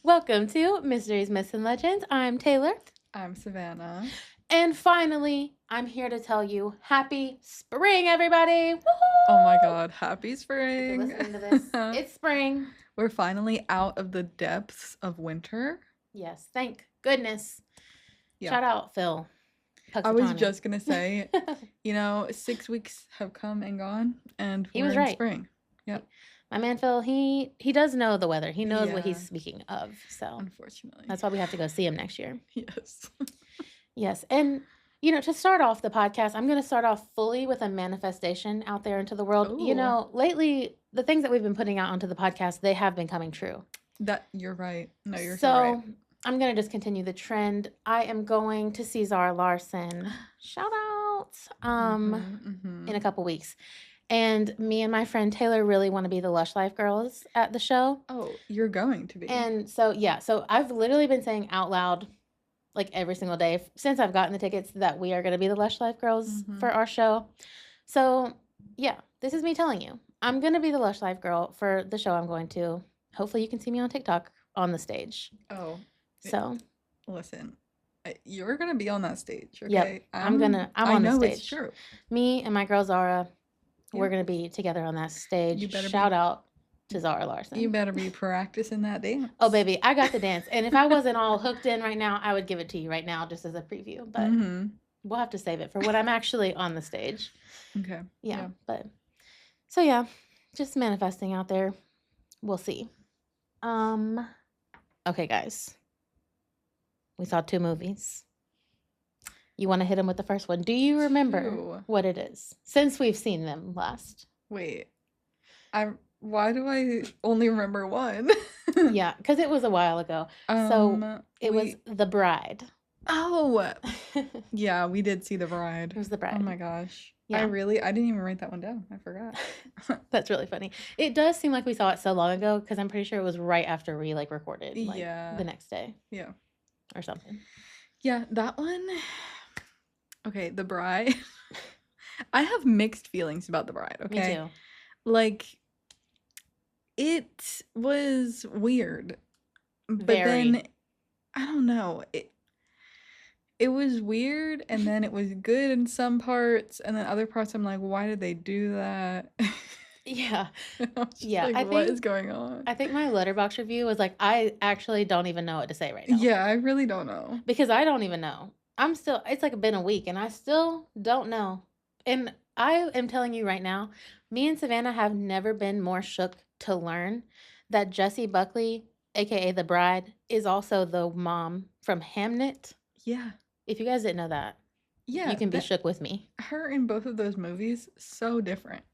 Welcome to Mysteries, Myths, and Legends. I'm Taylor. I'm Savannah. And finally, I'm here to tell you happy spring, everybody. Woo-hoo! Oh my god, happy If spring. you're listening to this, it's spring. We're finally out of the depths of winter. Yes, thank goodness. Yeah. Shout out, Phil. I was Puxatawny. just gonna say, 6 weeks have come and gone, and He we're was in right. spring. Yep. My man Phil, he does know the weather. He knows what he's Yeah. speaking of. So Unfortunately. that's why we have to go see him next year. Yes. Yes. And, to start off the podcast, I'm going to start off fully with a manifestation out there into the world. Ooh. Lately, the things that we've been putting out onto the podcast, they have been coming true. You're right. No, you're so right. I'm going to just continue the trend. I am going to see Zara Larson. Shout out. In a couple weeks. And me and my friend Taylor really want to be the Lush Life girls at the show. Oh, you're going to be. And so, so I've literally been saying out loud, like every single day since I've gotten the tickets, that we are going to be the Lush Life girls for our show. So, this is me telling you. I'm going to be the Lush Life girl for the show I'm going to. Hopefully you can see me on TikTok on the stage. Oh. So. Listen. You're going to be on that stage, okay? Yep. I'm on the stage. I know it's true. Me and my girl Zara, we're going to be together on that stage. You better Shout out to Zara Larson. You better be practicing that dance. Oh, baby, I got the dance. And if I wasn't all hooked in right now, I would give it to you right now just as a preview. But we'll have to save it for when I'm actually on the stage. Okay. Yeah. But so, just manifesting out there. We'll see. Okay, guys. We saw 2 movies. You want to hit them with the first one? Do you remember what it is since we've seen them last? Wait. Why do I only remember one? Yeah, because it was a while ago. So it was The Bride. Oh. Yeah, we did see The Bride. It was The Bride. Oh my gosh. Yeah. I didn't even write that one down. I forgot. That's really funny. It does seem like we saw it so long ago because I'm pretty sure it was right after we recorded the next day. Yeah. Or something. Yeah, that one. Okay, The Bride. I have mixed feelings about The Bride, okay? Me too. It was weird. But Very. then, I don't know. It was weird, and then it was good in some parts, and then other parts I'm like, why did they do that? Yeah. What is going on? I think my Letterboxd review was I actually don't even know what to say right now. Yeah, I really don't know. Because I don't even know. It's been a week, and I still don't know. And I am telling you right now, me and Savannah have never been more shook to learn that Jessie Buckley, aka the Bride, is also the mom from Hamnet. Yeah. If you guys didn't know that, you can be shook with me. Her in both of those movies, so different.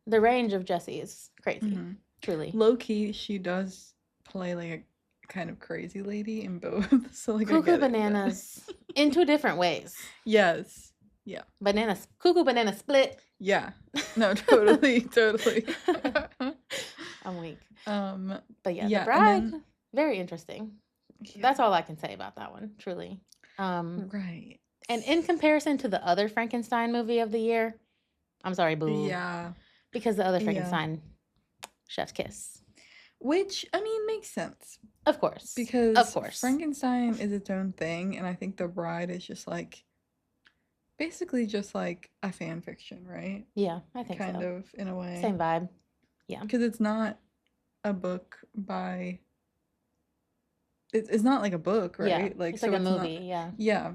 The range of Jessie is crazy, truly. Low key, she does play a kind of crazy lady in both. So cuckoo bananas in 2 different ways. Yes. Yeah. Cuckoo banana split. Yeah. No, totally. I'm weak. But The Bride, very interesting. Yeah. That's all I can say about that one, truly. Right. And in comparison to the other Frankenstein movie of the year, I'm sorry, boo. Yeah. Because the other Frankenstein, Chef's Kiss. Which, makes sense. Of course. Because Frankenstein is its own thing, and I think The Bride is just basically just a fan fiction, right? Yeah, I think kind of, in a way. Same vibe. Yeah. Because it's not a book by... It's not a book, right? Yeah, it's a movie, yeah. Yeah.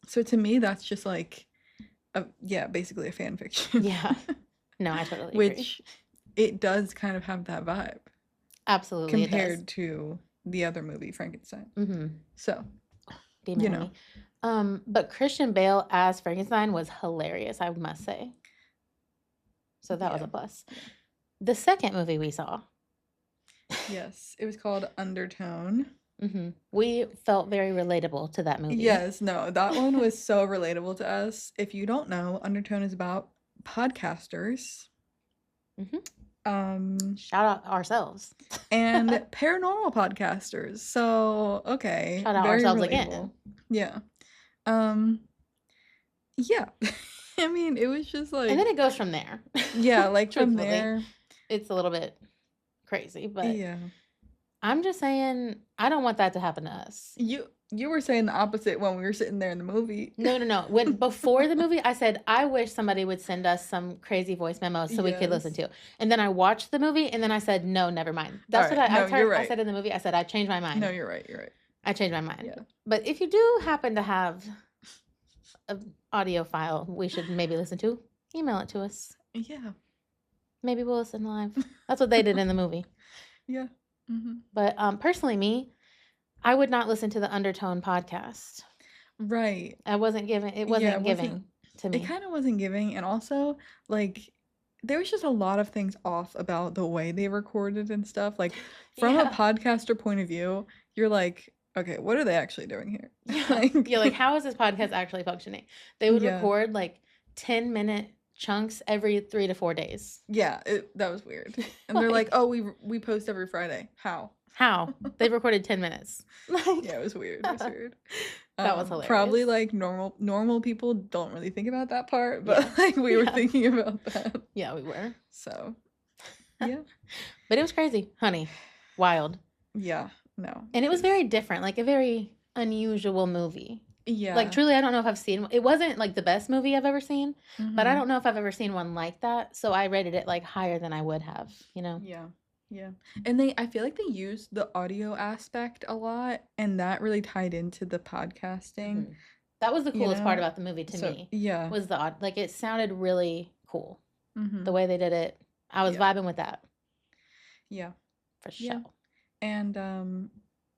So to me, that's just basically a fan fiction. Yeah. No, I totally agree. Which it does kind of have that vibe. Absolutely, compared to the other movie, Frankenstein. Mm-hmm. So, but Christian Bale as Frankenstein was hilarious, I must say. So that was a plus. The second movie we saw. Yes, it was called Undertone. Mm-hmm. We felt very relatable to that movie. Yes, no, that one was so relatable to us. If you don't know, Undertone is about podcasters. Mm-hmm. Shout out ourselves. And paranormal podcasters. So, okay. Shout out ourselves relatable. Again. Yeah. Yeah. It was just And then it goes from there. Yeah, from there. It's a little bit crazy, but... Yeah. I'm just saying, I don't want that to happen to us. You were saying the opposite when we were sitting there in the movie. No. When before the movie, I said I wish somebody would send us some crazy voice memos so we could listen Yes. to. And then I watched the movie, and then I said, no, never mind. That's All what right. No, you're I right. said in the movie. I said I changed my mind. No, you're right. You're right. I changed my mind. Yeah. But if you do happen to have an audio file we should maybe listen to, email it to us. Yeah. Maybe we'll listen live. That's what they did in the movie. Yeah. Mm-hmm. But personally, me, I would not listen to the Undertone podcast. Right. It wasn't giving to me. It kind of wasn't giving, and also like there was just a lot of things off about the way they recorded and stuff. Like from a podcaster point of view, you're like, okay, what are they actually doing here? You're like, how is this podcast actually functioning? They would record like 10-minute chunks every 3 to 4 days. Yeah, that was weird. And they're like, oh, we post every Friday. How? They recorded 10 minutes. Yeah, it was weird. It was weird. That was hilarious. Probably like normal people don't really think about that part, but like we were thinking about that. Yeah, we were. So, yeah. But it was crazy, honey. Wild. Yeah, no. And it was very different, like a very unusual movie. Yeah. Like truly, I don't know if I've seen it. Wasn't like the best movie I've ever seen, but I don't know if I've ever seen one like that. So I rated it like higher than I would have, you know? Yeah. Yeah. And I feel like they used the audio aspect a lot, and that really tied into the podcasting. That was the coolest part about the movie to me. Yeah. Was like it sounded really cool. The way they did it. I was vibing with that. Yeah. For sure. Yeah. And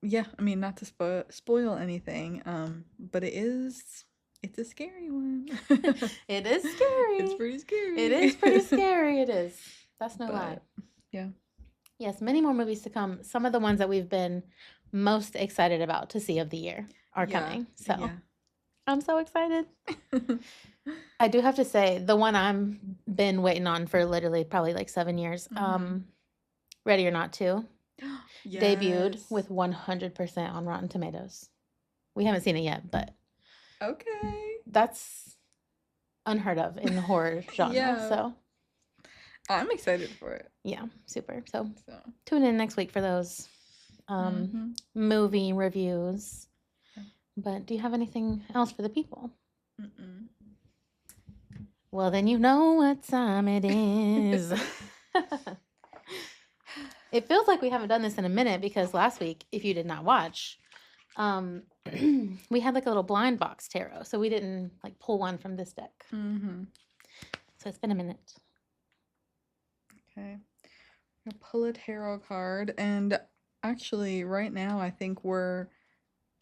yeah, I mean, not to spoil anything, but it's a scary one. It is scary. It's pretty scary. It is pretty scary. It is. That's no lie. Yeah. Yes, many more movies to come. Some of the ones that we've been most excited about to see of the year are coming. So I'm so excited. I do have to say, the one I'm been waiting on for literally probably like 7 years, Ready or Not 2, debuted with 100% on Rotten Tomatoes. We haven't seen it yet, but okay, that's unheard of in the horror genre. So I'm excited for it. Yeah, super. So tune in next week for those movie reviews. But do you have anything else for the people? Well, then you know what time it is. It feels like we haven't done this in a minute because last week, if you did not watch, we had like a little blind box tarot. So we didn't like pull one from this deck. So it's been a minute. Okay. I'm going to pull a tarot card. And actually, right now, I think we're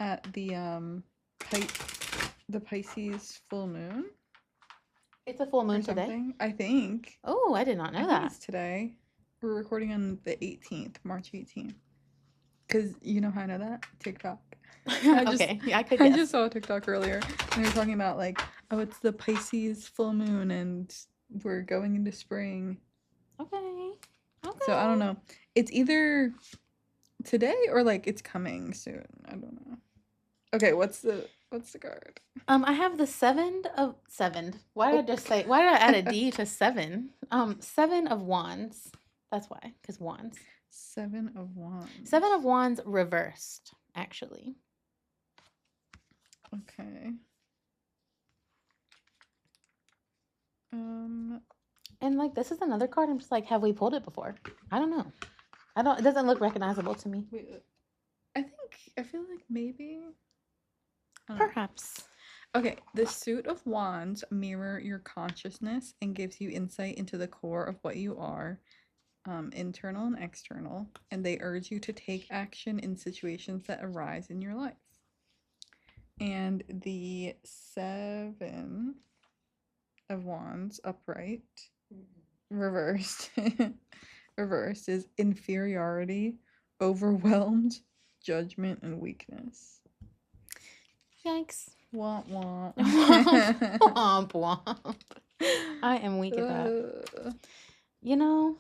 at the Pisces full moon. It's a full moon today? I think. Oh, I did not know that. It's today. We're recording on the 18th, March 18th. Because you know how I know that? TikTok. Okay, yeah, I could guess. I just saw a TikTok earlier. And they were talking about like, oh, it's the Pisces full moon and we're going into spring. Okay. So I don't know. It's either today or like it's coming soon. I don't know. Okay, what's the card? I have the seven. Why did I add a D to 7? 7 of Wands. That's why, because wands. 7 of Wands. 7 of Wands reversed, actually. Okay. And like this is another card. I'm just like, have we pulled it before? I don't know. It doesn't look recognizable to me. Wait, I feel like maybe. Perhaps. Okay, the Suit of Wands mirror your consciousness and gives you insight into the core of what you are, internal and external, and they urge you to take action in situations that arise in your life. And the 7 of Wands upright, reversed is inferiority, overwhelmed, judgment, and weakness. Yikes. Womp womp. Womp womp. I am weak at that. You know,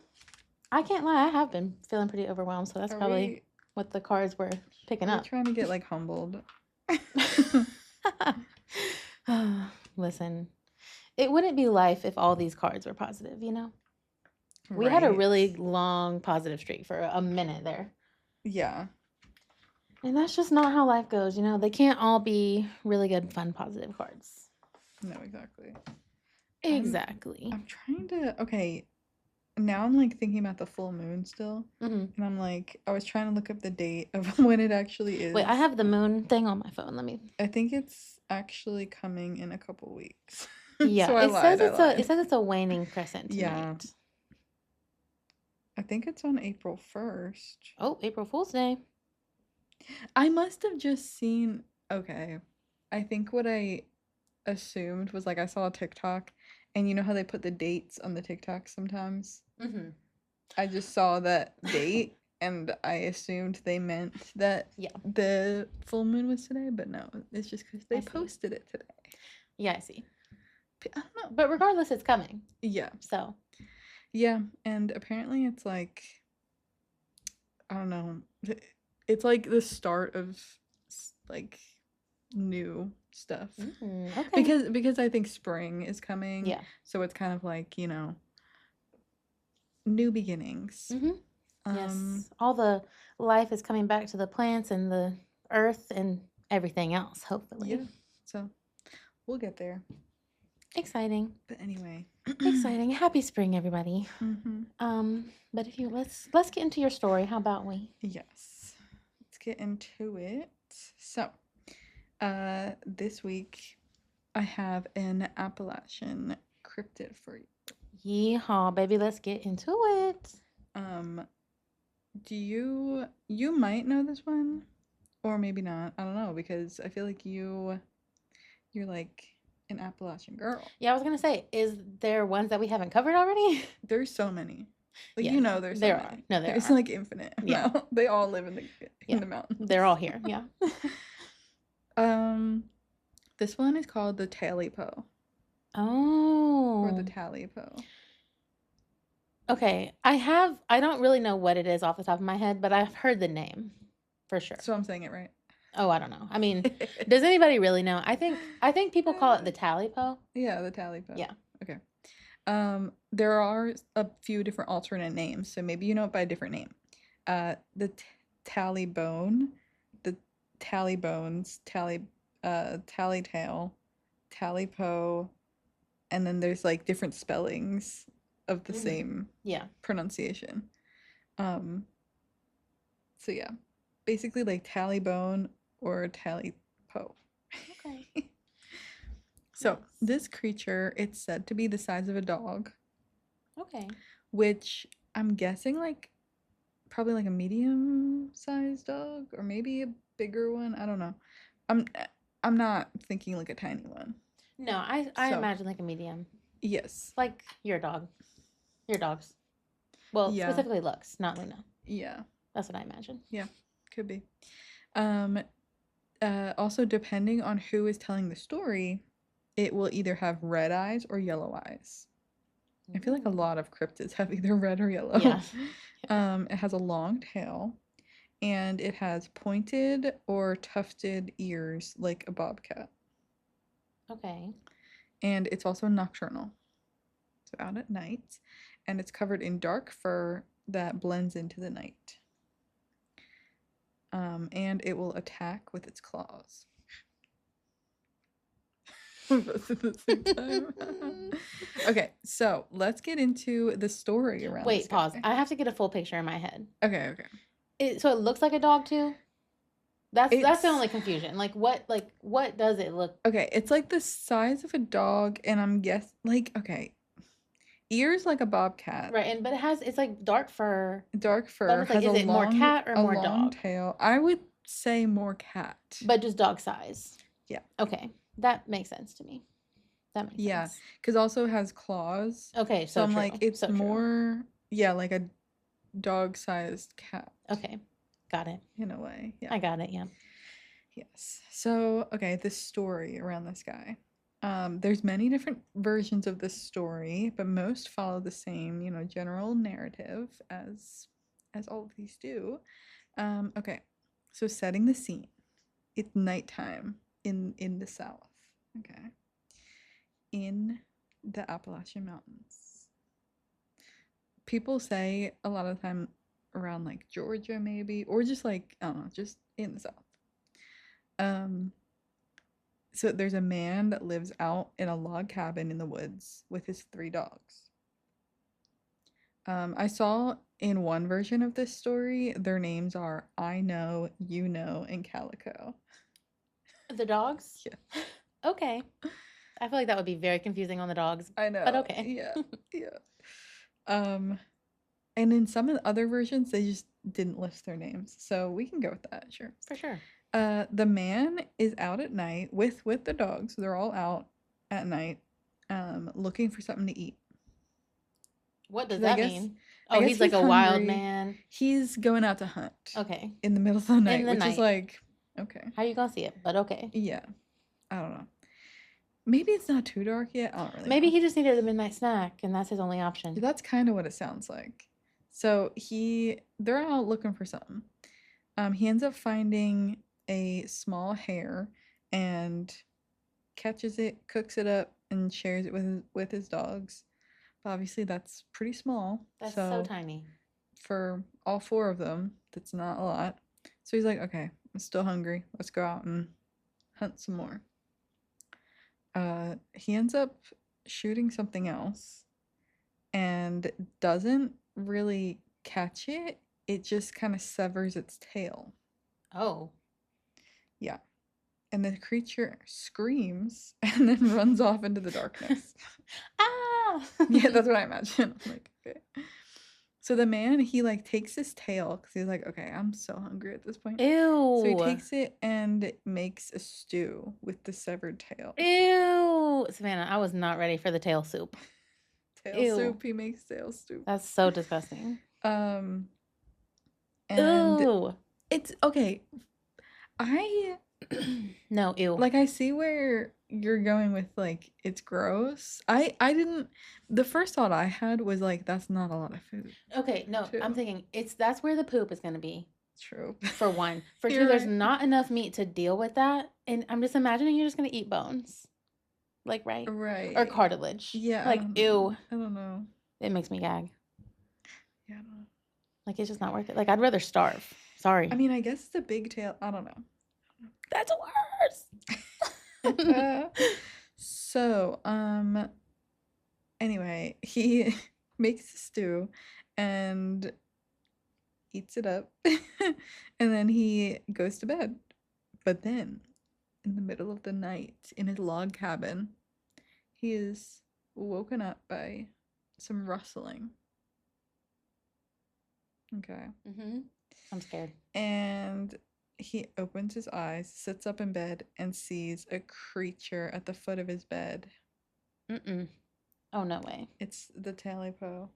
I can't lie. I have been feeling pretty overwhelmed, so that's probably what the cards were picking up. Trying to get like humbled. Listen, it wouldn't be life if all these cards were positive, you know? We had a really long positive streak for a minute there. Yeah. And that's just not how life goes, you know? They can't all be really good, fun, positive cards. No, exactly. Exactly. I'm trying to. Okay, now I'm like thinking about the full moon still, Mm-hmm. and I'm like, I was trying to look up the date of when it actually is. Wait, I have the moon thing on my phone. Let me. I think it's actually coming in a couple weeks. Yeah, So I lied. I lied. it says it's a waning crescent Yeah. tonight. I think it's on April 1st. Oh, April Fool's Day. I must have just seen. Okay. I think what I assumed was like I saw a TikTok, and you know how they put the dates on the TikTok sometimes? Mm-hmm. I just saw that date and I assumed they meant that Yeah. the full moon was today, but no, it's just because I they see. posted it today. Yeah, I see. I don't know. But regardless, it's coming. Yeah. So. Yeah, and apparently it's like, I don't know, it's like the start of like new stuff. Okay. Because I think spring is coming. Yeah. So it's kind of like, new beginnings. Mm-hmm. Yes. All the life is coming back to the plants and the earth and everything else, hopefully. Yeah. So we'll get there. Exciting. But anyway. Exciting. Happy spring, everybody. Mm-hmm. But if you let's get into your story. How about we? Yes. Let's get into it. So, this week I have an Appalachian cryptid for you. Yeehaw, baby, let's get into it. Do you might know this one, or maybe not. I don't know because I feel like you're like an Appalachian girl. Yeah, I was gonna say, is there ones that we haven't covered already? There's so many. Like Yeah, no, there's so there many. are. No, there It's are. like infinite. Yeah. No, they all live in Yeah. the mountains. They're all here. Yeah. This one is called the Tailypo. Oh. Or the Tailypo. Okay. I don't really know what it is off the top of my head, but I've heard the name for sure. So I'm saying it right. Oh, I don't know. I mean, does anybody really know? I think people call it the Tailypo. Yeah, the Tailypo. Yeah. Okay. There are a few different alternate names, so maybe you know it by a different name. The Tallybone, the Tallybones, Tallytail, Tailypo, and then there's like different spellings of the same pronunciation. So yeah, basically like Tallybone or Tailypo. Okay. So this creature, it's said to be the size of a dog. Okay. Which I'm guessing like probably like a medium-sized dog or maybe a bigger one. I don't know. I'm not thinking like a tiny one. No, I imagine like a medium. Yes. Like your dog. Your dogs. Well, specifically Lux, not Luna. Yeah. That's what I imagine. Yeah, could be. Also, depending on who is telling the story, it will either have red eyes or yellow eyes. I feel like a lot of cryptids have either red or yellow. Yeah. It has a long tail, and it has pointed or tufted ears like a bobcat. Okay. And it's also nocturnal, so out at night, and it's covered in dark fur that blends into the night. And it will attack with its claws. Both at the same time. Okay, so let's get into the story around. Wait, pause. I have to get a full picture in my head. Okay. So it looks like a dog too? That's the only confusion. Like what does it look? Okay, it's like the size of a dog, and I'm ears like a bobcat. Right, but it's like dark fur. Dark fur. Like, is it more cat or more dog? Tail. I would say more cat. But just dog size. Yeah. Okay. That makes sense to me. That makes sense. Yeah, because also has claws. Okay, so I'm like, it's more, like a dog-sized cat. Okay, got it. In a way, yeah. I got it, yeah. Yes. So, okay, this story around this guy. There's many different versions of this story, but most follow the same, general narrative as all of these do. Okay, so setting the scene. It's nighttime in the South. Okay. In the Appalachian Mountains. People say a lot of the time around like Georgia maybe, or just like I don't know, just in the South. Um, so there's a man that lives out in a log cabin in the woods with his 3 dogs. I saw in one version of this story, their names are I Know, You Know, and Calico. The dogs? Yeah. Okay. I feel like that would be very confusing on the dogs. I know. But okay. Yeah. Yeah. And in some of the other versions, they just didn't list their names. So we can go with that, sure. For sure. The man is out at night with the dogs. They're all out at night, looking for something to eat. What does 'Cause I that guess mean? I Oh, guess he's like a wild hungry. man. He's going out to hunt Okay. in the middle of the night, In the which is night. like, okay. How you gonna see it? But okay. Yeah. I don't know. Maybe it's not too dark yet. I don't really Maybe know. he just needed a midnight snack and that's his only option. That's kind of what it sounds like. So they're out looking for something. He ends up finding a small hare and catches it, cooks it up, and shares it with his dogs. But obviously, that's pretty small. That's so tiny. For all 4 of them, that's not a lot. So he's like, okay, I'm still hungry. Let's go out and hunt some more. He ends up shooting something else and doesn't really catch it. It just kind of severs its tail. Oh. Yeah. And the creature screams and then runs off into the darkness. Ah! Yeah, that's what I imagine. I'm like, okay. So the man, he like takes his tail because he's like, okay, I'm so hungry at this point. Ew. So he takes it and makes a stew with the severed tail. Ew. Savannah, I was not ready for the tail soup. Tail soup, he makes tail soup. That's so disgusting. And Ew. It's okay. No, ew. Like I see where you're going with like it's gross. I didn't the first thought I had was like that's not a lot of food. Okay, no, too. I'm thinking that's where the poop is gonna be. True. For one. For You're two, there's right. not enough meat to deal with that. And I'm just imagining you're just gonna eat bones. Like, right? Right. Or cartilage. Yeah. Like, ew. I don't know. It makes me gag. Yeah, I don't know. Like, it's just not worth it. Like, I'd rather starve. Sorry. I mean, I guess it's a big tail. I don't know. That's worse. So, anyway, he makes a stew and eats it up. And then he goes to bed. But then, in the middle of the night, in his log cabin, he is woken up by some rustling. Okay. I'm scared. And he opens his eyes, sits up in bed, and sees a creature at the foot of his bed. Oh, no way. It's the Tailypo.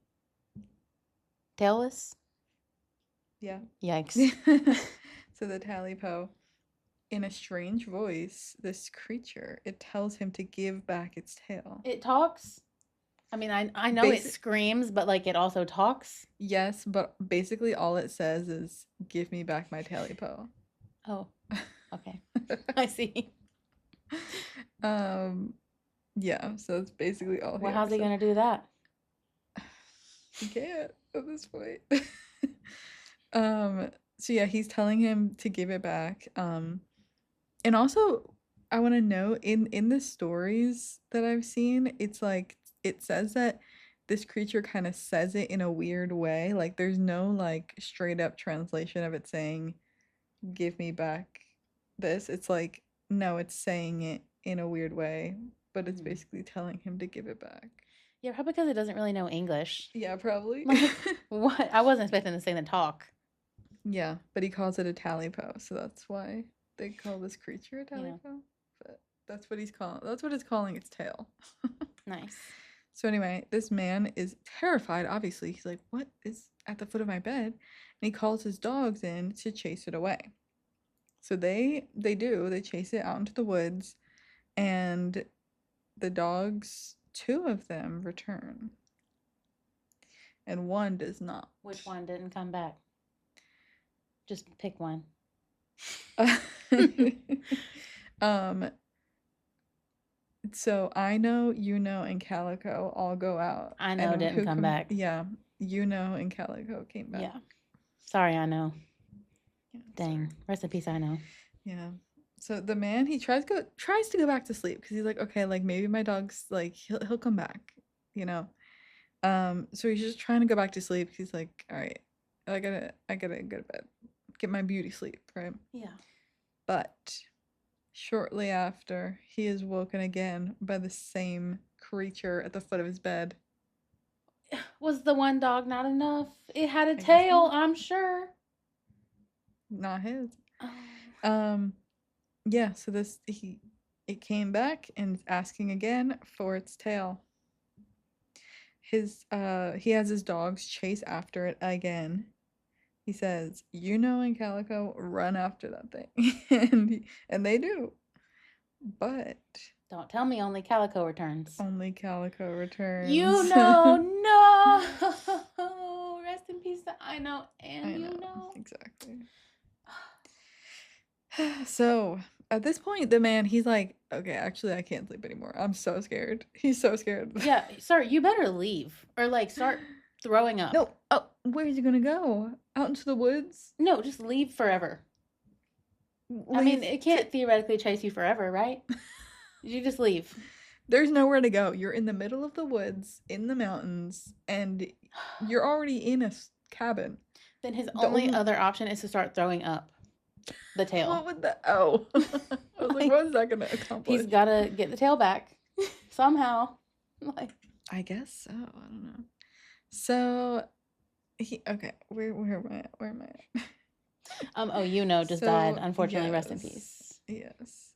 Tailless? Yeah. Yikes. So the Tailypo, in a strange voice, this creature, it tells him to give back its tail. It talks? I mean, I know it screams, but like it also talks? Yes, but basically all it says is, give me back my Tailypo. Oh, okay. I see. Yeah, so it's basically all. Well, how's he gonna do that? He can't at this point. So yeah, he's telling him to give it back. And also I want to know in the stories that I've seen, it's like it says that this creature kind of says it in a weird way. Like there's no like straight up translation of it saying, give me back this. It's like, no, it's saying it in a weird way, but it's basically telling him to give it back. Yeah, probably because it doesn't really know English. Yeah, probably. Like, what? I wasn't expecting this thing to talk. Yeah, but he calls it a Tailypo, so that's why they call this creature a Tailypo. Yeah. But that's what he's calling. That's what it's calling its tail. Nice. So anyway, this man is terrified. Obviously, he's like, "What is at the foot of my bed?" And he calls his dogs in to chase it away. So they do. They chase it out into the woods, and the dogs, 2 of them return, and 1 does not. Which one didn't come back? Just pick one. So I Know, You Know, and Calico all go out. I Know didn't come back. Yeah, You Know and Calico came back. Yeah. Sorry, I know. Yeah, Dang. sorry. Rest in peace, I know. Yeah. So the man, he tries to go back to sleep because he's like, okay, like maybe my dog's like he'll come back, you know. So he's just trying to go back to sleep. He's like, all right, I gotta go to bed, get my beauty sleep, right? Yeah. But shortly after, he is woken again by the same creature at the foot of his bed. Was the one dog not enough? It had a I guess tail, not. I'm sure. Not his. Oh. Yeah, so it came back and is asking again for its tail. He has his dogs chase after it again. He says, and Calico run after that thing. and they do. But Don't tell me only Calico returns. only Calico returns. No. Rest in peace to I know and you know. Exactly. So at this point, the man, he's like, okay, actually, I can't sleep anymore. I'm so scared. He's so scared. Yeah, sir, you better leave. Or like start throwing up. No. Oh, where's he gonna go? Out into the woods? No, just leave forever. I mean, it can't theoretically chase you forever, right? You just leave. There's nowhere to go. You're in the middle of the woods, in the mountains, and you're already in a cabin. Then his only other option is to start throwing up the tail. What would that? Oh. I was like, what is that going to accomplish? He's got to get the tail back somehow. Like, I guess so. I don't know. So, okay. Where am I at? Where am I at? just died. Unfortunately, rest in peace. Yes.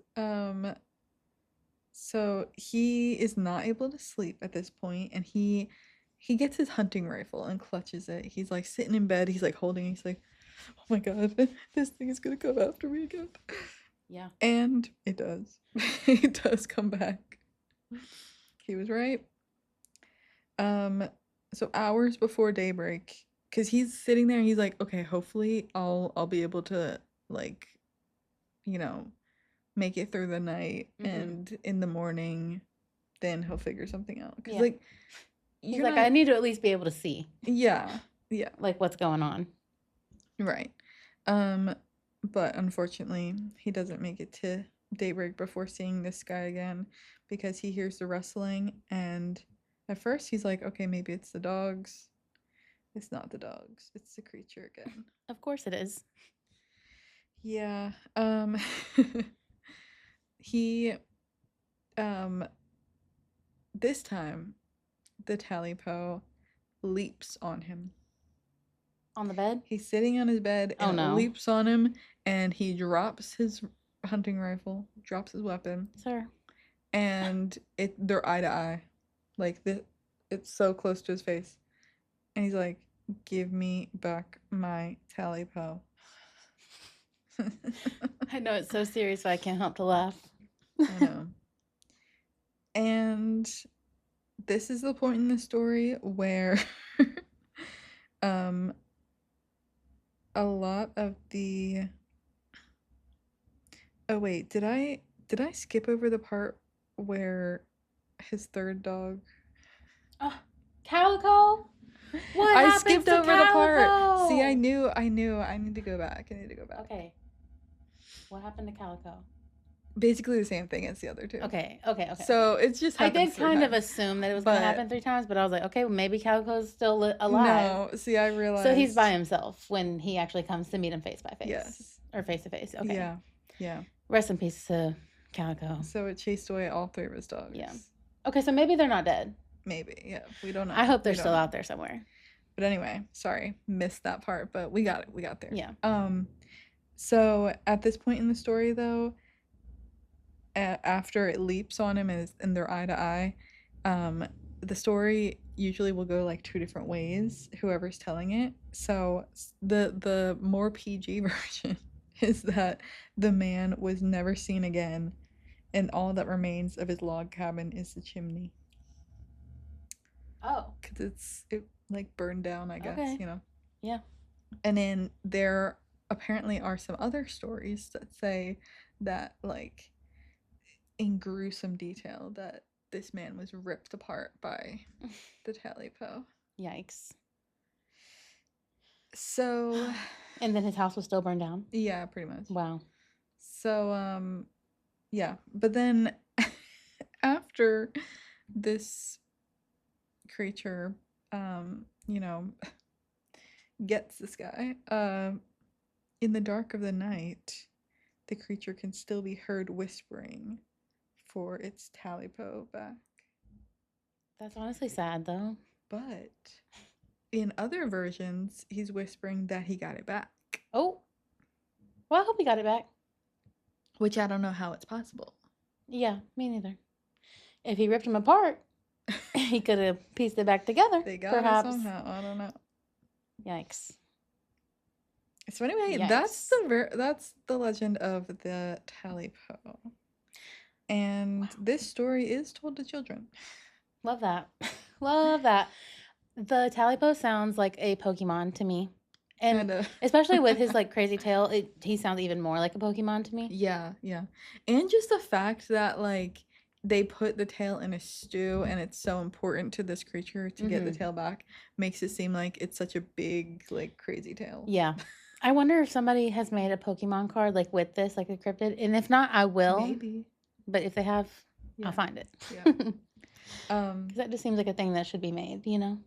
So he is not able to sleep at this point, and he gets his hunting rifle and clutches it. He's like sitting in bed. He's like holding it. He's like, oh my god, this thing is gonna come after me again. Yeah. And it does. It does come back. He was right. So hours before daybreak, because he's sitting there, he's like, okay, hopefully I'll be able to, like, make it through the night, and in the morning then he'll figure something out. Because like he's like, I need to at least be able to see. Yeah. Like what's going on. Right. But unfortunately he doesn't make it to daybreak before seeing this guy again, because he hears the rustling, and at first he's like, okay, maybe it's the dogs. It's not the dogs, it's the creature again. Of course it is. Yeah. He this time the Tailypo leaps on him. On the bed? He's sitting on his bed, and it leaps on him, and he drops his hunting rifle, drops his weapon. Sir. And they're eye to eye. Like, it's so close to his face. And he's like, give me back my Tailypo. I know it's so serious, so I can't help to laugh. I know. And this is the point in the story where a lot of the wait, did I skip over the part where his third dog Calico? What I happens skipped to over Calico? the part. See, I knew. I need to go back. Okay. What happened to Calico? Basically the same thing as the other two. Okay. So it's just I did kind of assume that it was going to happen 3 times, but I was like, okay, well, maybe Calico's still alive. No, see, I realized. So he's by himself when he actually comes to meet him face by face. Yes. Or face to face. Okay. Yeah. Rest in peace to Calico. So it chased away all 3 of his dogs. Yeah. Okay, so maybe they're not dead. Maybe, yeah. We don't know. I hope they're still out there somewhere. But anyway, sorry, missed that part, but we got it. We got there. Yeah. So at this point in the story, though, after it leaps on him and they're eye to eye, the story usually will go like 2 different ways, whoever's telling it. So the more PG version is that the man was never seen again, and all that remains of his log cabin is the chimney. Oh. Because it like burned down, I guess, Okay. Yeah. And then there apparently are some other stories that say that, like, in gruesome detail, that this man was ripped apart by the Tailypo. Yikes. So, And then his house was still burned down? yeah, pretty much. Wow. So, yeah. But then after this creature, you know, gets this guy, in the dark of the night, the creature can still be heard whispering for its Tailypo back. That's honestly sad, though. But in other versions, he's whispering that he got it back. Oh. Well, I hope he got it back. Which I don't know how it's possible. Yeah, me neither. If he ripped him apart, he could have pieced it back together. They got perhaps. it somehow. I don't know. Yikes. So anyway, Yikes. that's the legend of the Tailypo. And this story is told to children. Love that. Love that. The Tailypo sounds like a Pokemon to me. And Kinda. especially with his like crazy tail, he sounds even more like a Pokemon to me. Yeah. And just the fact that like they put the tail in a stew and it's so important to this creature to get the tail back makes it seem like it's such a big, like crazy tail. Yeah. I wonder if somebody has made a Pokemon card like with this, like a cryptid. And if not, I will. Maybe. But if they have, I'll find it. Yeah. Because that just seems like a thing that should be made, you know?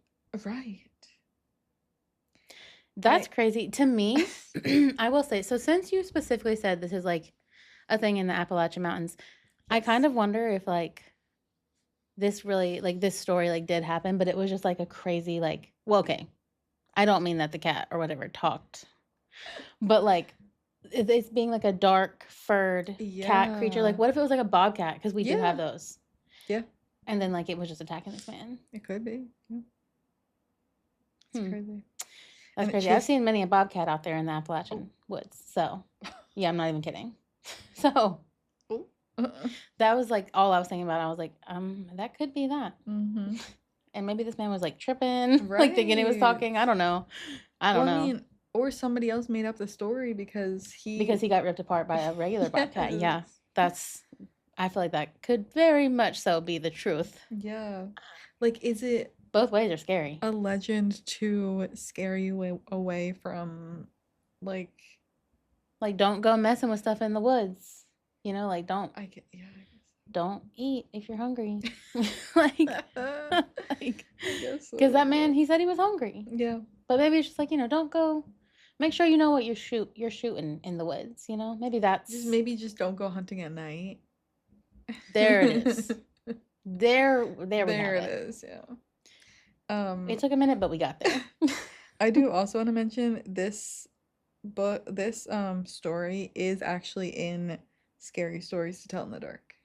Right. That's crazy. To me, I will say, so since you specifically said this is like a thing in the Appalachian Mountains, I kind of wonder if like this really, like this story like did happen, but it was just like a crazy, like, well, okay. I don't mean that the cat or whatever talked, but like it's being like a dark furred cat creature. Like, what if it was like a bobcat? Because we do have those. Yeah. And then like it was just attacking this man. It could be. Yeah. It's crazy. That's crazy. I've seen many a bobcat out there in the Appalachian woods. So, yeah, I'm not even kidding. So, that was like all I was thinking about. I was like, that could be that. Mm-hmm. And maybe this man was like tripping, like thinking he was talking. I don't know. I don't know. I mean, or somebody else made up the story because he got ripped apart by a regular bobcat. Yeah, I feel like that could very much so be the truth. Yeah, like is it? Both ways are scary. A legend to scare you away from, like don't go messing with stuff in the woods. You know, like don't. I guess. Don't eat if you're hungry. Like, because so, that man, he said he was hungry. Yeah. But maybe it's just like, you know, don't go. Make sure you know what you're shooting in the woods. You know, maybe that's just don't go hunting at night. There it is. there we have it. There it is. Yeah. It took a minute, but we got there. I do also want to mention this book. This story is actually in Scary Stories to Tell in the Dark.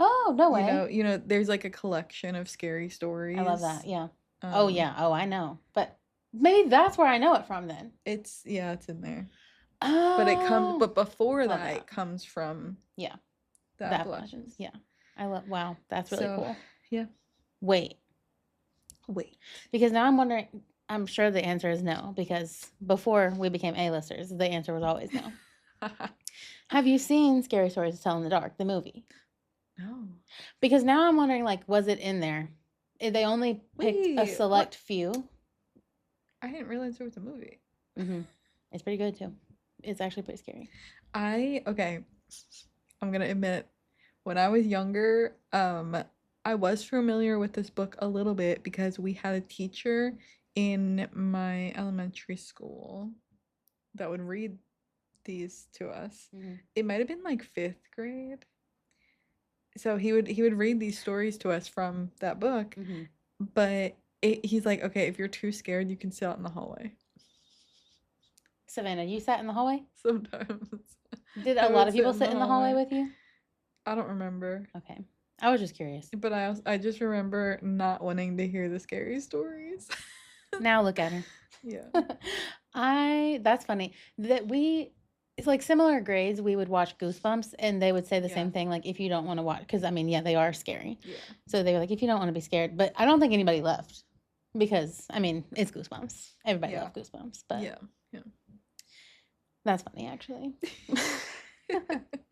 Oh, no way. You know, there's like a collection of scary stories. I love that. Yeah. Oh yeah. Oh, I know. But maybe that's where I know it from then. It's in there. Oh. But before that, it comes from the Appalachians. Yeah. Wow, that's really cool. Yeah. Wait. Because now I'm wondering, I'm sure the answer is no, because before we became A-listers, the answer was always no. Have you seen Scary Stories to Tell in the Dark, the movie? No. Because now I'm wondering, like, was it in there? They only picked a select few. I didn't realize there was a movie. Mm-hmm. It's pretty good, too. It's actually pretty scary. Okay. I'm going to admit, when I was younger, I was familiar with this book a little bit because we had a teacher in my elementary school that would read these to us. Mm-hmm. It might have been like 5th grade. So he would read these stories to us from that book, but he's like, okay, if you're too scared, you can sit out in the hallway. Savannah, you sat in the hallway? Sometimes. Did a lot of people sit in the hallway with you? I don't remember. Okay. I was just curious. But I just remember not wanting to hear the scary stories. Now look at her. Yeah. That's funny. It's like similar grades, we would watch Goosebumps and they would say the same thing, like if you don't want to watch, because I mean, they are scary. Yeah. So they were like, if you don't want to be scared, but I don't think anybody left because I mean, it's Goosebumps. Everybody loved Goosebumps, but yeah. That's funny actually.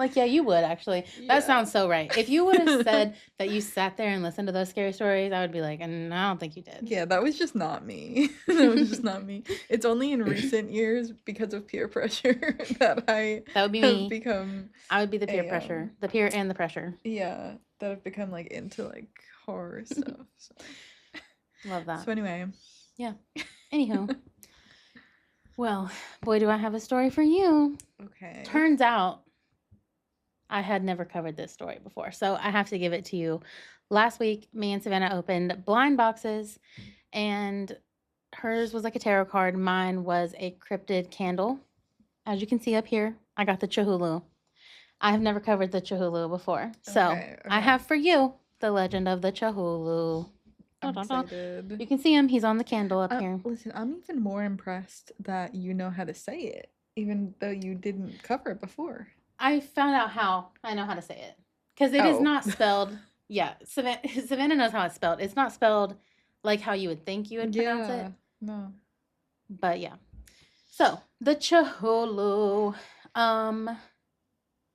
Like Like, yeah, you would actually. Yeah. That sounds so right. If you would have said that you sat there and listened to those scary stories, I would be like, I don't think you did. Yeah, that was just not me. That was just not me. It's only in recent years because of peer pressure that I That would be have me. become I would be the peer pressure. The peer and the pressure. Yeah, that I've become like into like horror stuff. So. Love that. So anyway. Yeah. Anywho. Well, boy, do I have a story for you. Okay. Turns out I had never covered this story before, so I have to give it to you. Last week, me and Savannah opened blind boxes, and hers was like a tarot card. Mine was a cryptid candle. As you can see up here, I got the Cthulhu. I have never covered the Cthulhu before, so I have for you the legend of the Cthulhu. I'm excited. You can see him. He's on the candle up here. Listen, I'm even more impressed that you know how to say it, even though you didn't cover it before. I found out how I know how to say it. Because it is not spelled. Yeah, Savannah knows how it's spelled. It's not spelled like how you would think you would pronounce it. No. But yeah. So, the Cthulhu.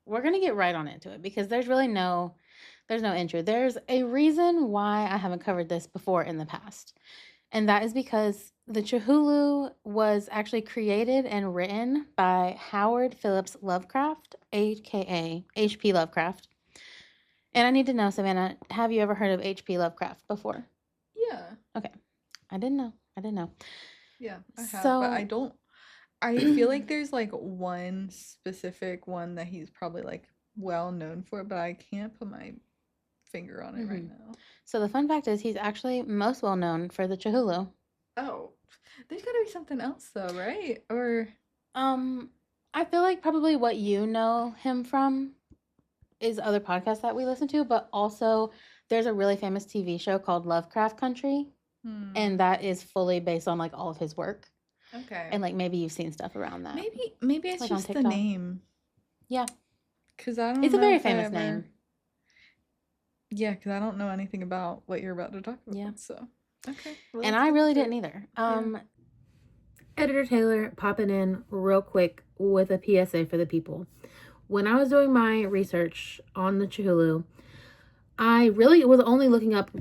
We're going to get right on into it because there's really there's no intro. There's a reason why I haven't covered this before in the past. And that is because the Cthulhu was actually created and written by Howard Phillips Lovecraft, aka H.P. Lovecraft. And I need to know, Savannah, have you ever heard of H.P. Lovecraft before? Yeah. Okay. I didn't know. Yeah, I have, but I don't. I feel like there's like one specific one that he's probably like well known for, but I can't put my finger on it right now. So the fun fact is he's actually most well known for the Cthulhu. Oh, there's got to be something else though, right? Or I feel like probably what you know him from is other podcasts that we listen to, but also there's a really famous TV show called Lovecraft Country, and that is fully based on like all of his work. Okay. And like maybe you've seen stuff around that. Maybe it's like just the name. Yeah. Because I don't. It's a very famous name. Yeah, because I don't know anything about what you're about to talk about. Yeah. So okay. Well, and I really didn't either. Editor Taylor popping in real quick with a PSA for the people. When I was doing my research on the Cthulhu, I really was only looking up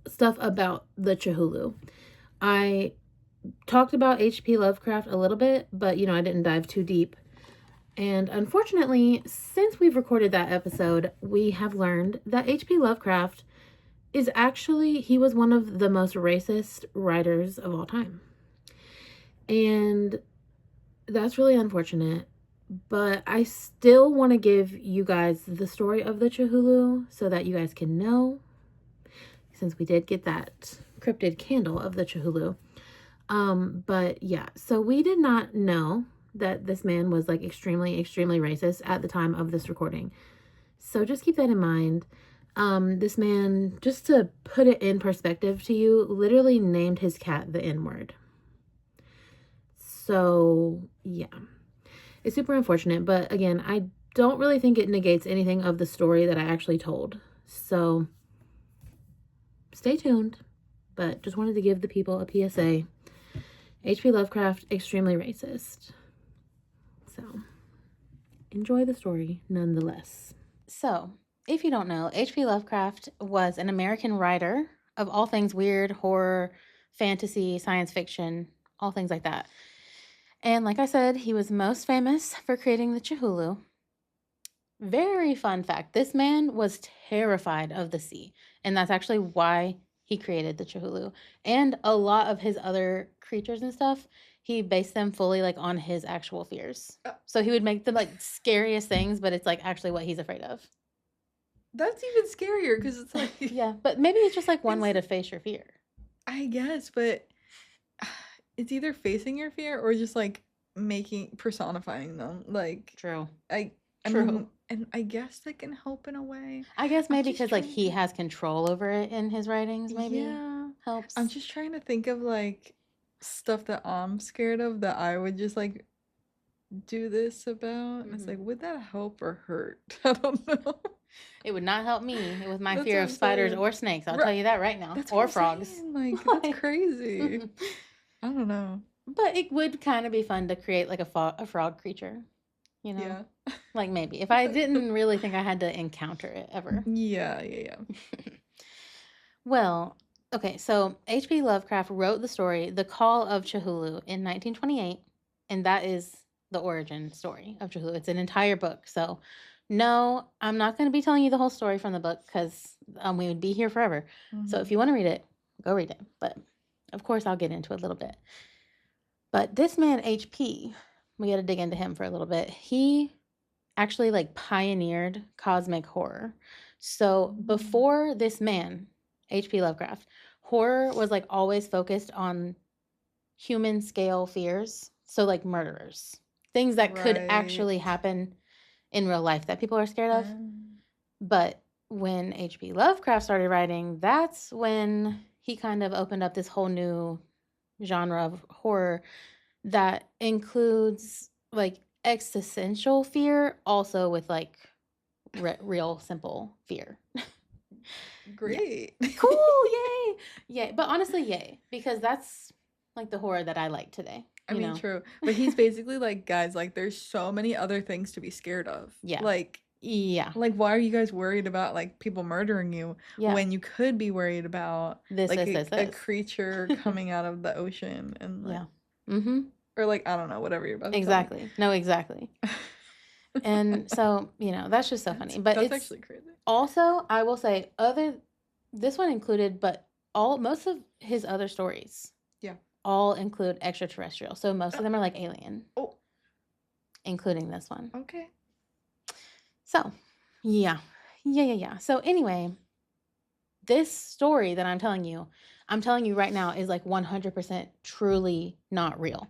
stuff about the Cthulhu. I talked about H.P. Lovecraft a little bit, but I didn't dive too deep. And unfortunately, since we've recorded that episode, we have learned that H.P. Lovecraft is actually, he was one of the most racist writers of all time. And that's really unfortunate. But I still want to give you guys the story of the Cthulhu so that you guys can know, since we did get that cryptid candle of the Cthulhu. But yeah, so we did not know that this man was like extremely, extremely racist at the time of this recording. So just keep that in mind. This man, just to put it in perspective to you, literally named his cat the N-word. So yeah, it's super unfortunate. But again, I don't really think it negates anything of the story that I actually told. So stay tuned. But just wanted to give the people a PSA. H.P. Lovecraft, extremely racist. So, enjoy the story nonetheless. So, if you don't know, H.P. Lovecraft was an American writer of all things weird, horror, fantasy, science fiction, all things like that. And like I said, he was most famous for creating the Cthulhu. Very fun fact, this man was terrified of the sea. And that's actually why he created the Cthulhu. And a lot of his other creatures and stuff, he based them fully like on his actual fears. So he would make the like scariest things, but it's like actually what he's afraid of. That's even scarier because it's like yeah, but maybe it's just like one way to face your fear. I guess, but it's either facing your fear or just like personifying them. Like true. True. And I guess that can help in a way. I guess maybe because like he has control over it in his writings, maybe helps. I'm just trying to think of like stuff that I'm scared of that I would just like do this about. And it's like, would that help or hurt? I don't know. It would not help me with my fear of spiders or snakes. I'll tell you that right now. Or frogs. Like, that's crazy. I don't know. But it would kind of be fun to create like a frog creature. you know? Yeah. Like, maybe. If I didn't really think I had to encounter it ever. Yeah. Well, okay, so H.P. Lovecraft wrote the story The Call of Cthulhu in 1928, and that is the origin story of Cthulhu. It's an entire book. So, no, I'm not going to be telling you the whole story from the book because we would be here forever. So, if you want to read it, go read it. But, of course, I'll get into it a little bit. But this man, H.P., we got to dig into him for a little bit. He actually like pioneered cosmic horror. So before this man, H.P. Lovecraft, horror was like always focused on human scale fears. So like murderers, things that could actually happen in real life that people are scared of. But when H.P. Lovecraft started writing, that's when he kind of opened up this whole new genre of horror that includes like existential fear, also with like real simple fear. Great. Yeah. Cool, yay. Yay. But honestly, yay, because that's like the horror that I like today. I mean, true. But he's basically like, guys, like there's so many other things to be scared of. Yeah. Like, yeah. Like, why are you guys worried about like people murdering you when you could be worried about a creature coming out of the ocean and like, or like, I don't know, whatever you're about to exactly. tell me. No, exactly. And so, that's just so funny. But that's it's actually crazy. Also, I will say this one included, but most of his other stories, all include extraterrestrial. So most of them are like alien. Oh, including this one. Okay. So, yeah. So anyway, this story that I'm telling you right now is like 100% truly not real.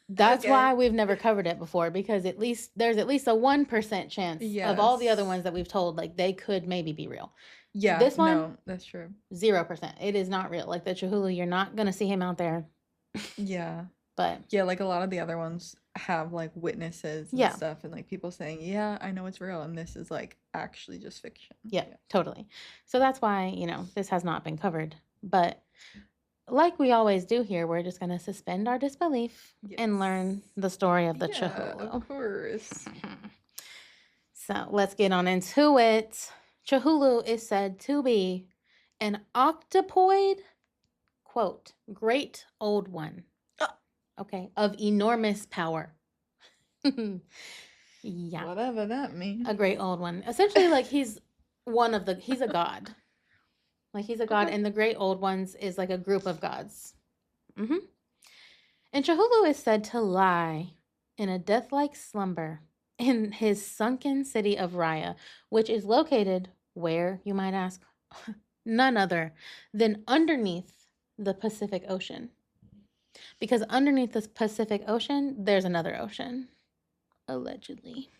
That's why we've never covered it before, because there's at least a 1% chance of all the other ones that we've told, like they could maybe be real. Yeah, this one, no, that's true. 0%. It is not real. Like the Cthulhu, you're not gonna see him out there. Yeah. But yeah, like a lot of the other ones have like witnesses and stuff, and like people saying, yeah, I know it's real, and this is like actually just fiction. Yeah, totally. So that's why, this has not been covered. But like we always do here, we're just going to suspend our disbelief and learn the story of the Cthulhu. Of course. So let's get on into it. Cthulhu is said to be an octopoid, quote, great old one. Okay, of enormous power. Yeah. Whatever that means. A great old one. Essentially, like he's a god. Like he's a god, and the great old ones is like a group of gods. And Cthulhu is said to lie in a death-like slumber in his sunken city of Raya, which is located where, you might ask? None other than underneath the Pacific Ocean. Because underneath the Pacific Ocean, there's another ocean. Allegedly.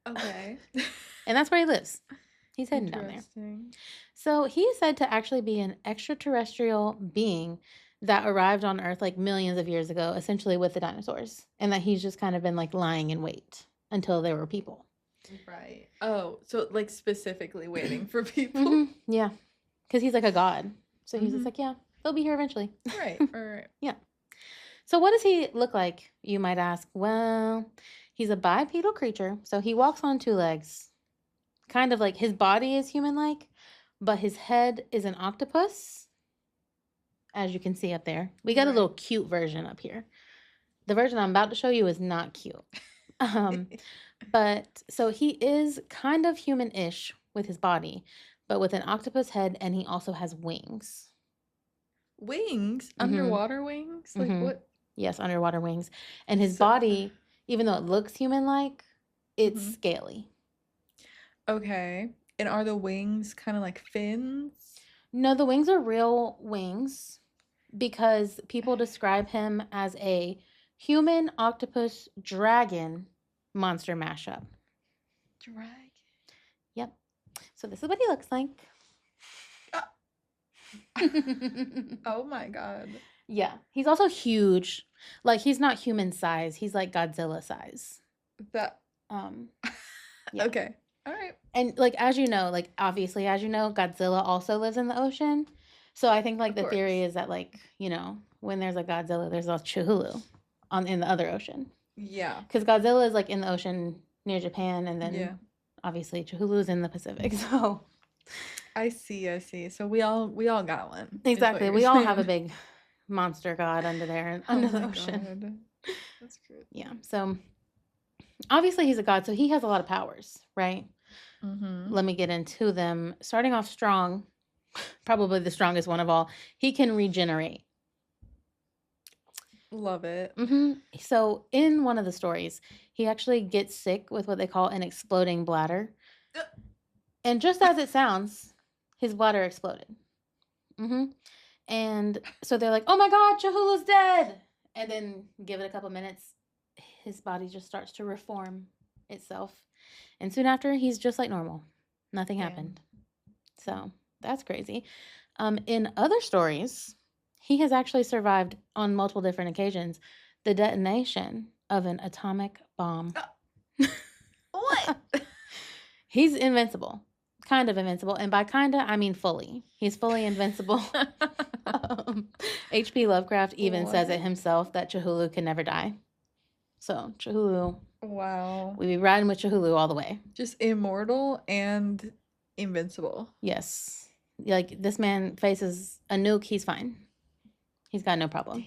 Okay. And that's where he lives. He's heading down there. So he is said to actually be an extraterrestrial being that arrived on Earth like millions of years ago, essentially with the dinosaurs. And that he's just kind of been like lying in wait until there were people. Right. Oh, so like specifically waiting for people. Yeah. Because he's like a god. So he's just like, yeah, they'll be here eventually. Right. Right. Yeah. So what does he look like, you might ask? Well, he's a bipedal creature. So he walks on two legs. Kind of like his body is human-like, but his head is an octopus, as you can see up there. We got a little cute version up here. The version I'm about to show you is not cute. But so he is kind of human-ish with his body, but with an octopus head, and he also has wings. Wings? Underwater wings? Like what? Yes, underwater wings. And his body, even though it looks human-like, it's scaly. Okay. And are the wings kind of like fins? No, the wings are real wings because people describe him as a human octopus dragon monster mashup. Dragon? Yep. So this is what he looks like. Oh my god. Yeah. He's also huge. Like he's not human size. He's like Godzilla size. That yeah. Okay. All right. And like as you know, Godzilla also lives in the ocean. So I think like the theory is that like, when there's a Godzilla, there's a Cthulhu in the other ocean. Yeah. Because Godzilla is like in the ocean near Japan, and then Yeah. obviously Cthulhu's in the Pacific. So I see. So we all got one. is what exactly, you're we all have a saying. big monster god under there, Oh under the my ocean. god. That's crazy. Yeah. So obviously he's a god, so he has a lot of powers, right? Mm-hmm. Let me get into them. Starting off strong, probably the strongest one of all, he can regenerate. Love it. So in one of the stories, he actually gets sick with what they call an exploding bladder. And just as it sounds, his bladder exploded. And so they're like, oh my God, Cthulhu's dead. And then give it a couple minutes, his body just starts to reform itself. And soon after, he's just like normal. Nothing happened. So that's crazy. In other stories, he has actually survived on multiple different occasions the detonation of an atomic bomb. What? He's invincible. Kind of invincible. And by kinda, I mean fully. He's fully invincible. H.P. Lovecraft even says it himself that Cthulhu can never die. So, Cthulhu. Wow. We be riding with Cthulhu all the way. Just immortal and invincible. Yes. Like, this man faces a nuke, he's fine. He's got no problem.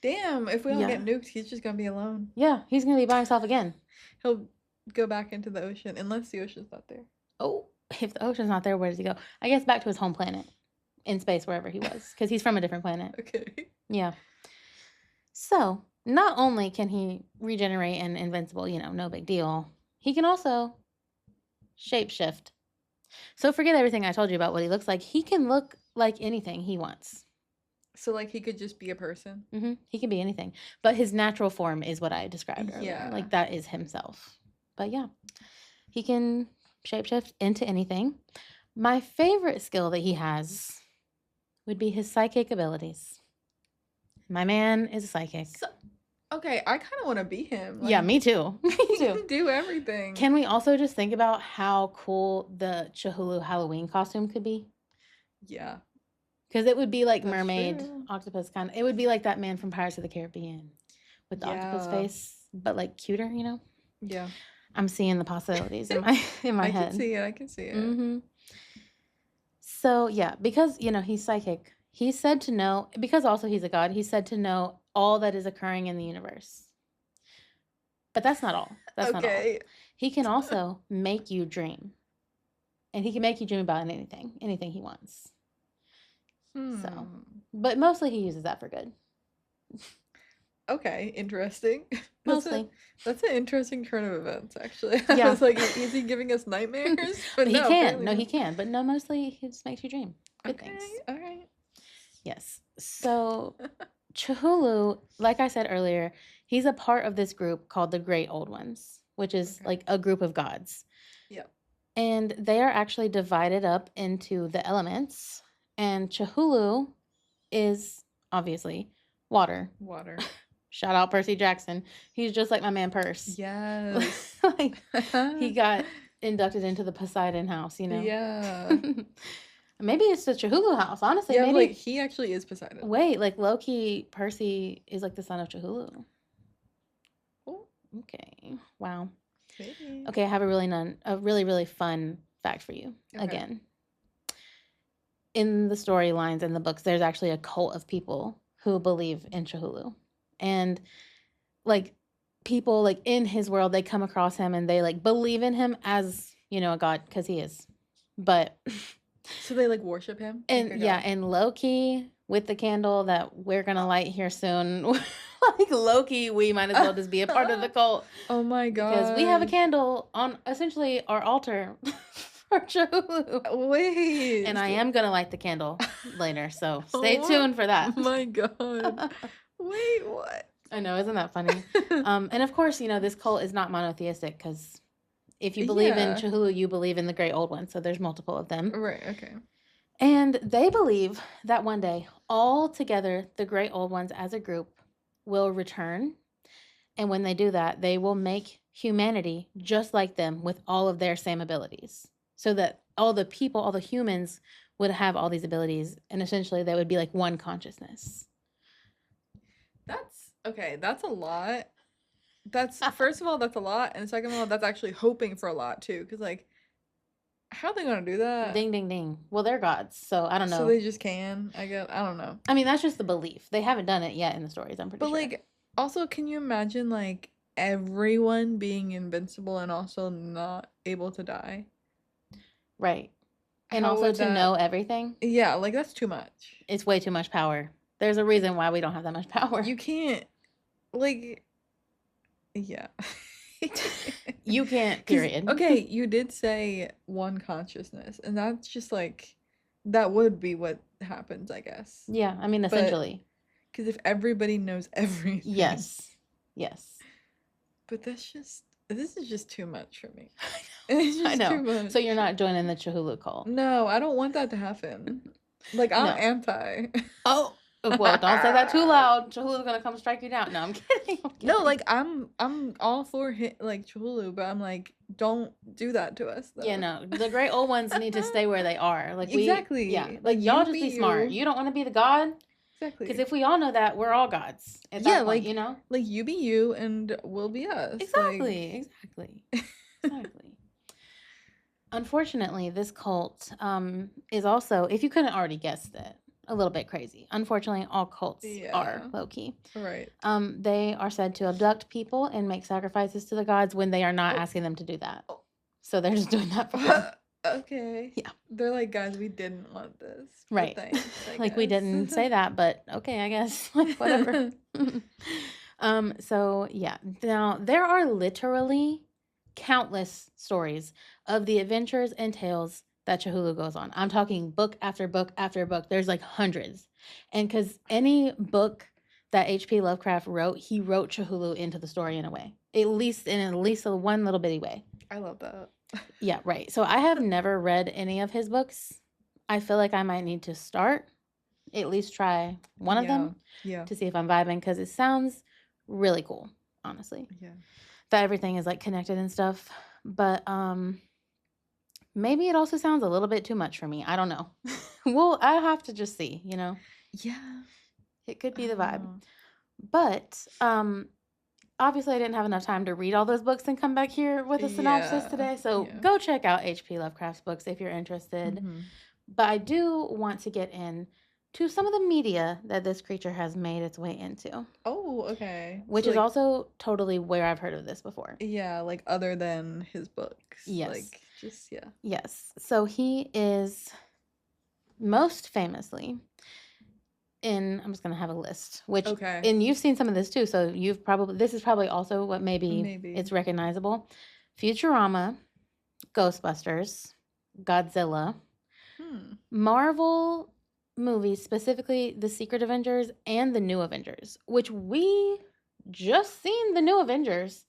Damn, if we all get nuked, he's just gonna be alone. Yeah, he's gonna be by himself again. He'll go back into the ocean, unless the ocean's not there. Oh, if the ocean's not there, where does he go? I guess back to his home planet. In space, wherever he was. Because he's from a different planet. Okay. Yeah. So, not only can he regenerate and invincible, no big deal, he can also shapeshift. So forget everything I told you about what he looks like. He can look like anything he wants. So, like, he could just be a person? He can be anything. But his natural form is what I described earlier. Yeah. Like, that is himself. But yeah, he can shapeshift into anything. My favorite skill that he has would be his psychic abilities. My man is a psychic. Okay, I kind of want to be him. Yeah, me too. Me He too. can do everything. Can we also just think about how cool the Cthulhu Halloween costume could be? Yeah. Because it would be like That's mermaid, true. octopus kind of. It would be like that man from Pirates of the Caribbean with the octopus face, but like cuter, Yeah. I'm seeing the possibilities in my head. I can see it. So yeah, because he's psychic. He's said to know, because also he's a god, he's said to know all that is occurring in the universe. But that's not all. That's not all. He can also make you dream. And he can make you dream about anything he wants. So, but mostly he uses that for good. Okay, interesting. Mostly. That's an interesting turn of events, actually. Yeah. I was like, is he giving us nightmares? But he can. No, he can. But no, mostly he just makes you dream. Good things. All right. Yes. So, Cthulhu, like I said earlier, he's a part of this group called the Great Old Ones, which is like a group of gods. Yep. And they are actually divided up into the elements. And Cthulhu is obviously water. Water. Shout out Percy Jackson. He's just like my man Perce. Yes. Like, he got inducted into the Poseidon house, Yeah. Maybe it's the Cthulhu house, honestly. Yeah, maybe like he actually is Poseidon. Wait, like low-key, Percy is like the son of Cthulhu. Oh. Okay. Wow. Maybe. Okay, I have a really, really fun fact for you. Okay. Again. In the storylines in the books, there's actually a cult of people who believe in Cthulhu. And like people like in his world, they come across him and they like believe in him as, a god, because he is. But so they like worship him? And yeah, and Loki with the candle that we're gonna light here soon. Like Loki, we might as well just be a part of the cult. Oh my god. Because we have a candle on essentially our altar for Cthulhu. Wait. And I am gonna light the candle later, so stay tuned for that. Oh my god. Wait, what? I know, isn't that funny? And of course, this cult is not monotheistic because if you believe in Cthulhu, you believe in the Great Old One. So there's multiple of them. Right, okay. And they believe that one day, all together, the Great Old Ones as a group will return. And when they do that, they will make humanity just like them with all of their same abilities. So that all the people, all the humans would have all these abilities. And essentially, they would be like one consciousness. That's a lot. That's, first of all, that's a lot, and second of all, that's actually hoping for a lot too, because like, how are they gonna do that? Ding, ding, ding. Well, they're gods, so I don't So know. they just can, I guess. I don't know. I mean, that's just the belief. They haven't done it yet in the stories, I'm pretty But sure. like, also, can you imagine like everyone being invincible and also not able to die? Right. And How also would to that? know everything, Yeah, like that's too much. it's way too much power. There's a reason why we don't have that much power. You can't, like, yeah. You can't, 'Cause, period. okay, you did say one consciousness, and that's just like, that would be what happens, I guess. Yeah, I mean, But essentially. because if everybody knows everything, Yes. Yes. but this is just too much for me. I It's just too know. much. So you're not joining the Cthulhu cult. No, I don't want that to happen. Like, I'm No. anti. Oh, well, don't say that too loud. Cthulhu's gonna come strike you down. No, I'm kidding. I'm No, kidding. like I'm all for like Cthulhu, but I'm like, don't do that to us though. Yeah, no. The great old ones need to stay where they are. Like Exactly. yeah. Like, Like y'all you just be be smart. you. You don't want to be the god, Exactly. because if we all know that, we're all gods at Yeah, that point, like you know. like you be you and we'll be us. Exactly. Exactly. Exactly. Unfortunately, this cult is also, if you couldn't already guess it, a little bit crazy. Unfortunately, all cults are Yeah. low key. Right. They are said to abduct people and make sacrifices to the gods when they are not asking them to do that. Oh. So they're just doing that for fun. Okay. Yeah. They're like, guys, we didn't want this. but Right. thanks, I Like we guess." didn't say that, but okay, I guess. Like whatever. So yeah. Now there are literally countless stories of the adventures and tales that Cthulhu goes on. I'm talking book after book after book. There's like hundreds. And because any book that H.P. Lovecraft wrote, he wrote Cthulhu into the story in a way. At least a one little bitty way. I love that. Yeah, right. So I have never read any of his books. I feel like I might need to start, at least try one of them Yeah. to see if I'm vibing, because it sounds really cool, honestly. Yeah. That everything is like connected and stuff. But maybe it also sounds a little bit too much for me. I don't know. Well, I have to just see, you know. Yeah. It could be the vibe. Oh. But obviously I didn't have enough time to read all those books and come back here with a synopsis Yeah, today. So yeah. go check out H.P. Lovecraft's books if you're interested. Mhm. But I do want to get into some of the media that this creature has made its way into, Oh, okay. which So, is like, also totally where I've heard of this before. yeah, like other than his books. Yes. Like, just, yeah. Yes. So he is most famously I'm just going to have a list, which, Okay. and you've seen some of this too. So this is probably also what Maybe. it's recognizable. Futurama, Ghostbusters, Godzilla, Marvel movies, specifically the Secret Avengers and the New Avengers, which we just seen the New Avengers.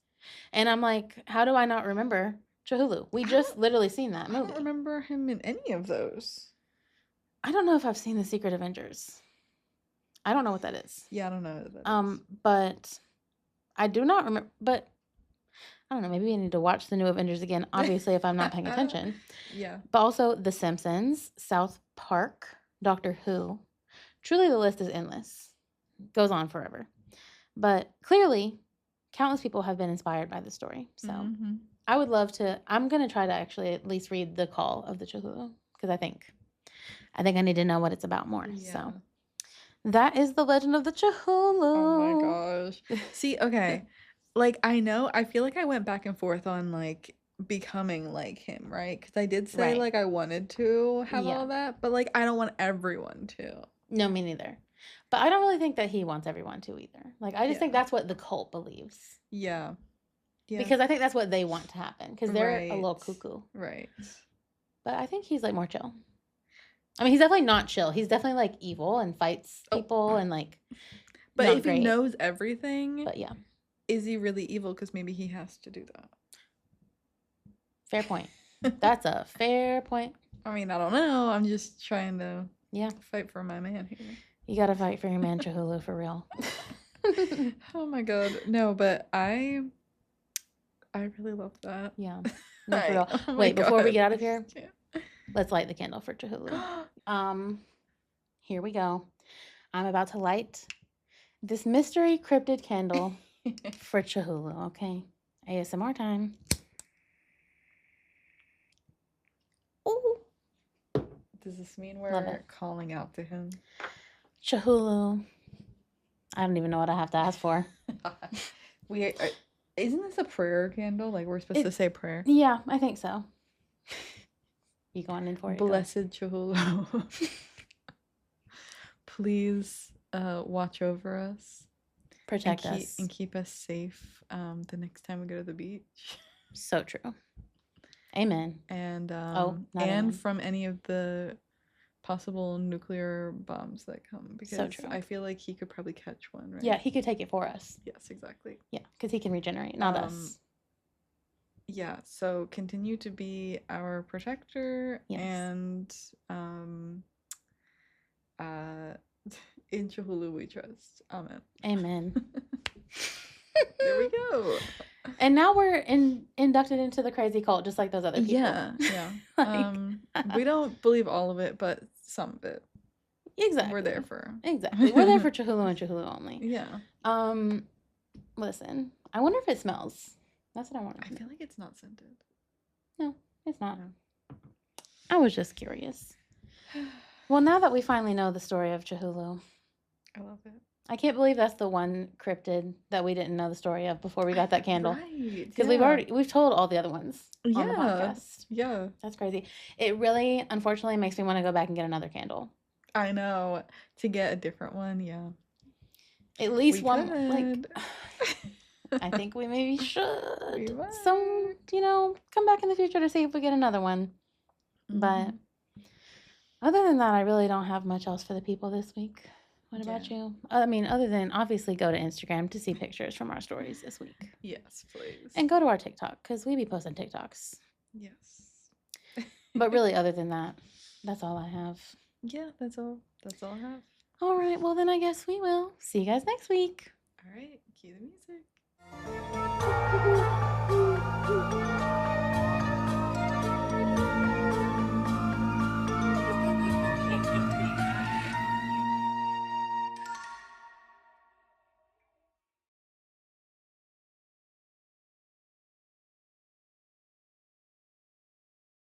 And I'm like, how do I not remember Cthulhu? We just literally seen that movie. I don't remember him in any of those. I don't know if I've seen the Secret Avengers. I don't know what that is. Yeah, I don't know what that is. But I do not remember. But I don't know. Maybe I need to watch the New Avengers again. Obviously, if I'm not paying attention. Yeah. But also The Simpsons, South Park, Doctor Who. Truly, the list is endless. Goes on forever. But clearly, countless people have been inspired by the story. So I would love to. I'm gonna try to actually at least read The Call of the Cthulhu, because I think I need to know what it's about more. Yeah. So that is the legend of the Cthulhu. Oh my gosh. See, okay. Like, I feel like I went back and forth on like becoming like him, right? Because I did say Right. like I wanted to have Yeah. all that, but like I don't want everyone to. No, me neither. But I don't really think that he wants everyone to either. Like, I just think that's what the cult believes. Yeah. Yeah. Because I think that's what they want to happen. Because they're a little Right. cuckoo. Right. But I think he's like more chill. I mean, he's definitely not chill. He's definitely like evil and fights people and like. But not if great. he knows everything, But yeah, is he really evil? Because maybe he has to do that. fair point. That's a fair point. I mean, I don't know. I'm just trying to Yeah. fight for my man here. You gotta fight for your man Cthulhu for real. Oh my god. No, but I really love that. Yeah. No, for real. Oh my Wait, before we God. get out of here, Yeah. let's light the candle for Cthulhu. Here we go. I'm about to light this mystery cryptid candle for Cthulhu, okay? ASMR time. Ooh. Does this mean we're calling out to him? Cthulhu. I don't even know what I have to ask for. Isn't this a prayer candle? Like we're supposed to say prayer? Yeah, I think so. You going in for it? Blessed Cthulhu. Please watch over us. Protect us. And keep us safe the next time we go to the beach. So true. Amen. And amen. from any of the possible nuclear bombs that come, because so true. I feel like he could probably catch one, right? Yeah, he could take it for us. Yes, exactly. Yeah, because he can regenerate, not us. Yeah, so continue to be our protector, and in Cthulhu we trust. Amen. Amen. There we go. And now we're inducted into the crazy cult, just like those other people. Yeah. We don't believe all of it, but some of it. Exactly. We're there for. Exactly. We're there for Cthulhu and Cthulhu only. Yeah. Listen, I wonder if it smells. That's what I want to know. I feel like it's not scented. No, it's not. No. I was just curious. Well, now that we finally know the story of Cthulhu, I love it. I can't believe that's the one cryptid that we didn't know the story of before we got that candle. Right. Because we've told all the other ones on the podcast. Yeah. That's crazy. It really, unfortunately, makes me want to go back and get another candle. I know. To get a different one, yeah. At least one, like... I think we maybe should. Come back in the future to see if we get another one. Mm-hmm. But other than that, I really don't have much else for the people this week. What about you? I mean, other than obviously go to Instagram to see pictures from our stories this week. Yes, please. And go to our TikTok, because we be posting TikToks. Yes. But really, other than that, that's all I have. Yeah, that's all. That's all I have. All right, well then I guess we will. See you guys next week. All right, cue the music.